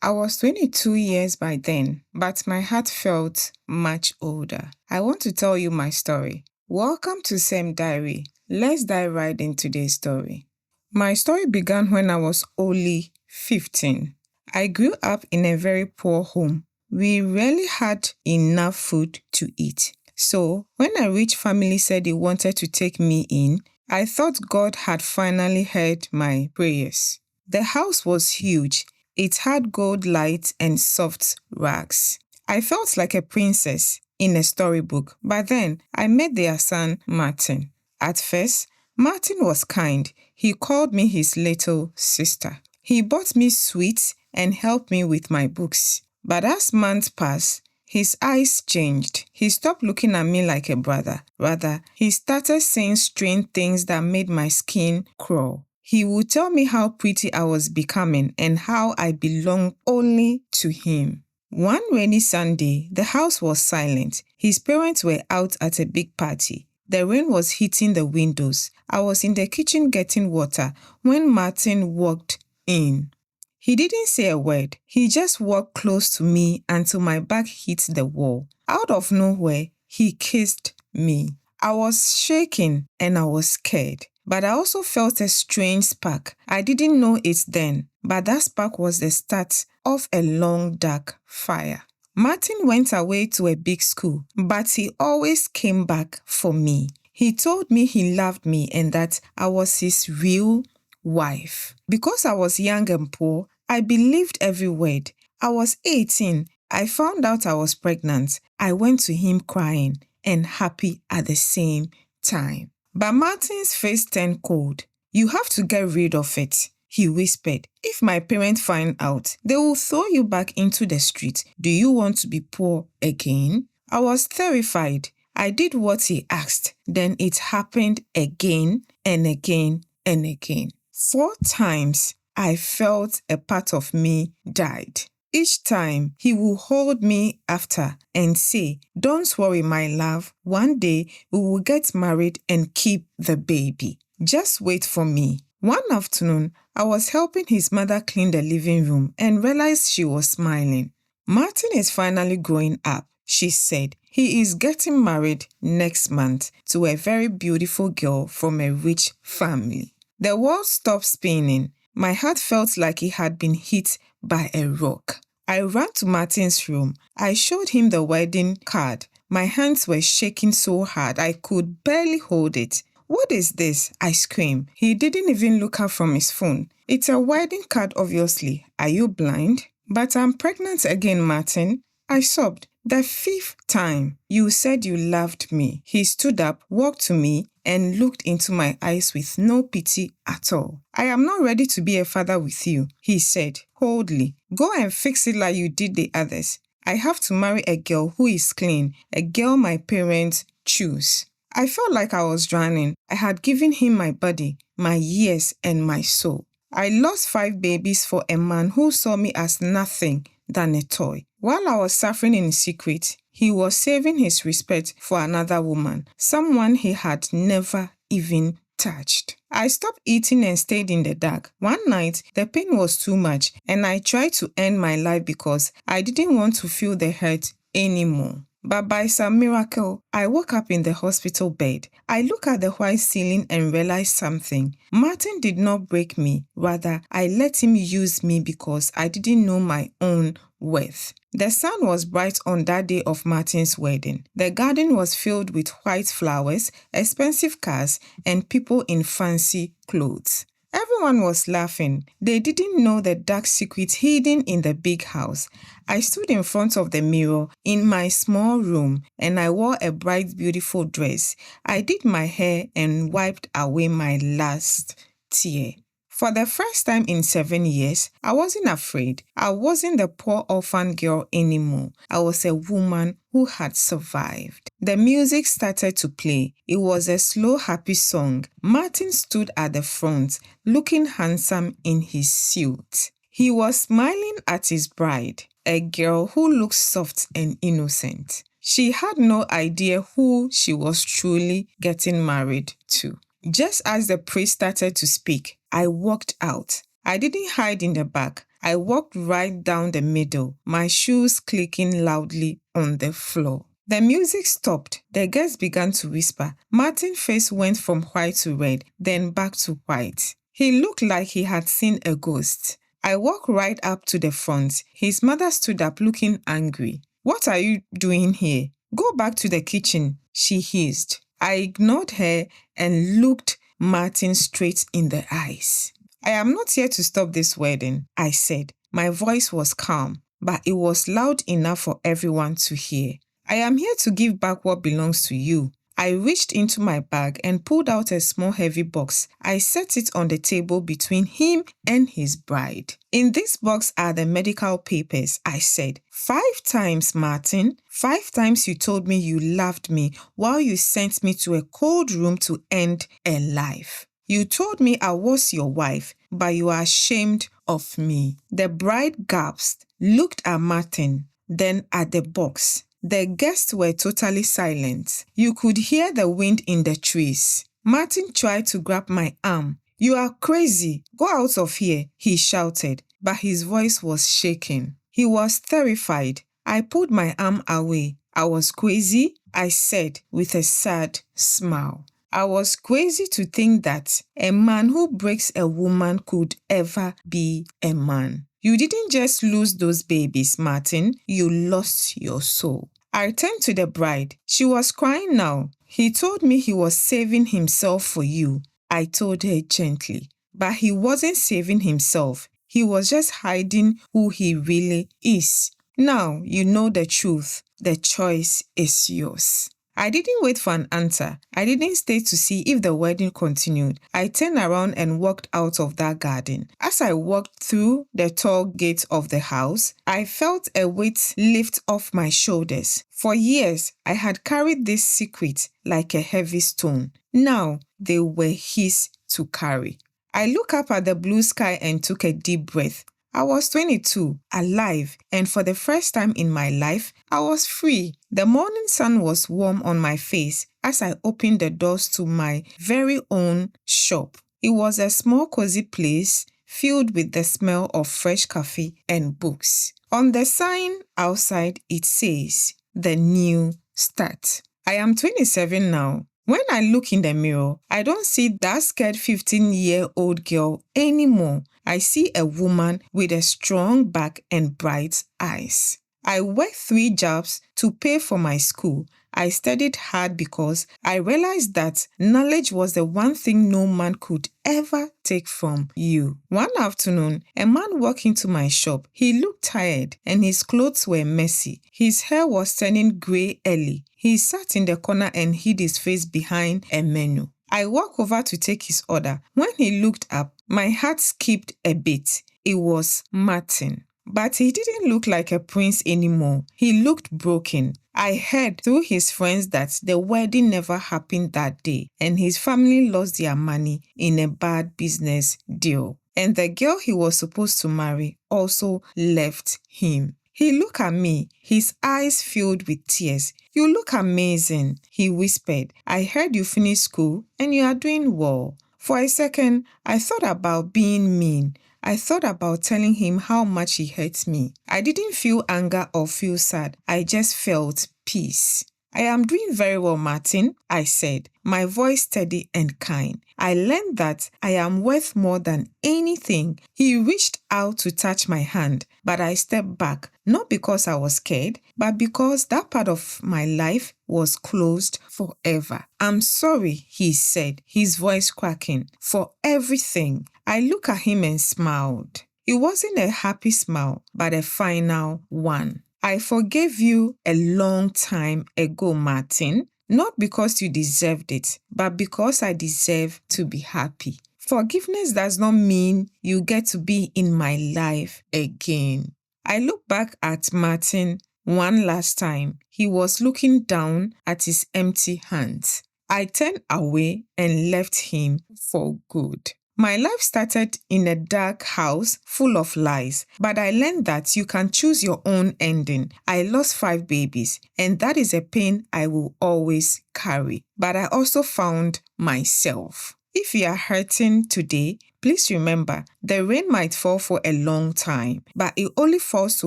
I was 22 years by then, but my heart felt much older. I want to tell you my story. Welcome to Sam Diary. Let's dive right into today's story. My story began when I was only 15. I grew up in a very poor home. We rarely had enough food to eat. So, when a rich family said they wanted to take me in, I thought God had finally heard my prayers. The house was huge. It had gold lights and soft rugs. I felt like a princess in a storybook, but then I met their son, Martin. At first, Martin was kind. He called me his little sister. He bought me sweets and helped me with my books. But as months passed, his eyes changed. He stopped looking at me like a brother. Rather, he started saying strange things that made my skin crawl. He would tell me how pretty I was becoming and how I belonged only to him. One rainy Sunday, the house was silent. His parents were out at a big party. The rain was hitting the windows. I was in the kitchen getting water when Martin walked in. He didn't say a word. He just walked close to me until my back hit the wall. Out of nowhere, he kissed me. I was shaking and I was scared, but I also felt a strange spark. I didn't know it then, but that spark was the start of a long, dark fire. Martin went away to a big school, but he always came back for me. He told me he loved me and that I was his real wife. Because I was young and poor, I believed every word. I was 18. I found out I was pregnant. I went to him crying and happy at the same time. But Martin's face turned cold. You have to get rid of it, he whispered. If my parents find out, they will throw you back into the street. Do you want to be poor again? I was terrified. I did what he asked. Then it happened again and again and again. 4 times I felt a part of me died. Each time he would hold me after and say, don't worry, my love. One day we will get married and keep the baby. Just wait for me. One afternoon, I was helping his mother clean the living room and realized she was smiling. Martin is finally growing up, she said. He is getting married next month to a very beautiful girl from a rich family. The world stopped spinning. My heart felt like it had been hit by a rock. I ran to Martin's room. I showed him the wedding card. My hands were shaking so hard I could barely hold it. What is this? I screamed. He didn't even look up from his phone. It's a wedding card, obviously. Are you blind? But I'm pregnant again, Martin. I sobbed. The 5th time you said you loved me. He stood up, walked to me, and looked into my eyes with no pity at all. I am not ready to be a father with you, he said coldly. Go and fix it like you did the others. I have to marry a girl who is clean, a girl my parents choose. I felt like I was drowning. I had given him my body, my years, and my soul. I lost 5 babies for a man who saw me as nothing than a toy. While I was suffering in secret, he was saving his respect for another woman, someone he had never even touched. I stopped eating and stayed in the dark. One night, the pain was too much, and I tried to end my life because I didn't want to feel the hurt anymore. But by some miracle, I woke up in the hospital bed. I looked at the white ceiling and realized something. Martin did not break me. Rather, I let him use me because I didn't know my own worth. The sun was bright on that day of Martin's wedding. The garden was filled with white flowers, expensive cars, and people in fancy clothes. Everyone was laughing. They didn't know the dark secret hidden in the big house. I stood in front of the mirror in my small room and I wore a bright, beautiful dress. I did my hair and wiped away my last tear. For the first time in 7 years, I wasn't afraid. I wasn't the poor orphan girl anymore. I was a woman who had survived. The music started to play. It was a slow, happy song. Martin stood at the front, looking handsome in his suit. He was smiling at his bride, a girl who looked soft and innocent. She had no idea who she was truly getting married to. Just as the priest started to speak, I walked out. I didn't hide in the back. I walked right down the middle, my shoes clicking loudly on the floor. The music stopped. The guests began to whisper. Martin's face went from white to red, then back to white. He looked like he had seen a ghost. I walked right up to the front. His mother stood up looking angry. "What are you doing here? Go back to the kitchen," she hissed. I ignored her and looked Martin straight in the eyes. "I am not here to stop this wedding," I said. My voice was calm, but it was loud enough for everyone to hear. "I am here to give back what belongs to you." I reached into my bag and pulled out a small heavy box. I set it on the table between him and his bride. "In this box are the medical papers," I said. 5 times, Martin. 5 times you told me you loved me while you sent me to a cold room to end a life. You told me I was your wife, but you are ashamed of me." The bride gasped, looked at Martin, then at the box. The guests were totally silent. You could hear the wind in the trees. Martin tried to grab my arm. "You are crazy. Go out of here," he shouted, but his voice was shaking. He was terrified. I pulled my arm away. "I was crazy," I said with a sad smile. I was crazy to think that a man who breaks a woman could ever be a man. You didn't just lose those babies, Martin. You lost your soul. I turned to the bride. She was crying now. "He told me he was saving himself for you," I told her gently. But he wasn't saving himself. He was just hiding who he really is. Now you know the truth. The choice is yours. I didn't wait for an answer. I didn't stay to see if the wedding continued. I turned around and walked out of that garden. As I walked through the tall gate of the house, I felt a weight lift off my shoulders. For years, I had carried this secret like a heavy stone. Now, they were his to carry. I looked up at the blue sky and took a deep breath. I was 22, alive, and for the first time in my life, I was free. The morning sun was warm on my face as I opened the doors to my very own shop. It was a small cozy place filled with the smell of fresh coffee and books. On the sign outside, it says, "The New Start." I am 27 now. When I look in the mirror, I don't see that scared 15-year-old girl anymore. I see a woman with a strong back and bright eyes. I worked 3 jobs to pay for my school. I studied hard because I realized that knowledge was the one thing no man could ever take from you. One afternoon, a man walked into my shop. He looked tired and his clothes were messy. His hair was turning gray early. He sat in the corner and hid his face behind a menu. I walked over to take his order. When he looked up, my heart skipped a bit. It was Martin. But he didn't look like a prince anymore. He looked broken. I heard through his friends that the wedding never happened that day and his family lost their money in a bad business deal. And the girl he was supposed to marry also left him. He looked at me, his eyes filled with tears. "You look amazing," he whispered. "I heard you finished school and you are doing well." For a second, I thought about being mean. I thought about telling him how much he hurt me. I didn't feel anger or feel sad. I just felt peace. "I am doing very well, Martin," I said, my voice steady and kind. "I learned that I am worth more than anything." He reached out to touch my hand, but I stepped back, not because I was scared, but because that part of my life was closed forever. "I'm sorry," he said, his voice cracking, "for everything." I looked at him and smiled. It wasn't a happy smile, but a final one. "I forgave you a long time ago, Martin, not because you deserved it, but because I deserve to be happy. Forgiveness does not mean you get to be in my life again." I looked back at Martin one last time. He was looking down at his empty hands. I turned away and left him for good. My life started in a dark house full of lies, but I learned that you can choose your own ending. I lost 5 babies, and that is a pain I will always carry. But I also found myself. If you are hurting today, Please remember, the rain might fall for a long time, but it only falls to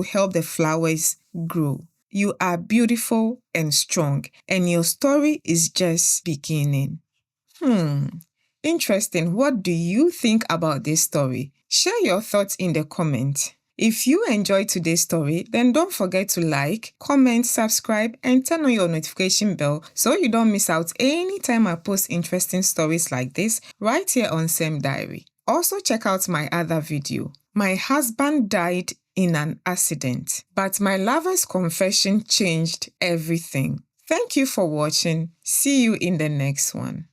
help the flowers grow. You are beautiful and strong, and your story is just beginning. Interesting. What do you think about this story? Share your thoughts in the comments. If you enjoyed today's story, then don't forget to like, comment, subscribe, and turn on your notification bell so you don't miss out anytime I post interesting stories like this right here on Sem Diary. Also check out my other video. My husband died in an accident, but my lover's confession changed everything. Thank you for watching. See you in the next one.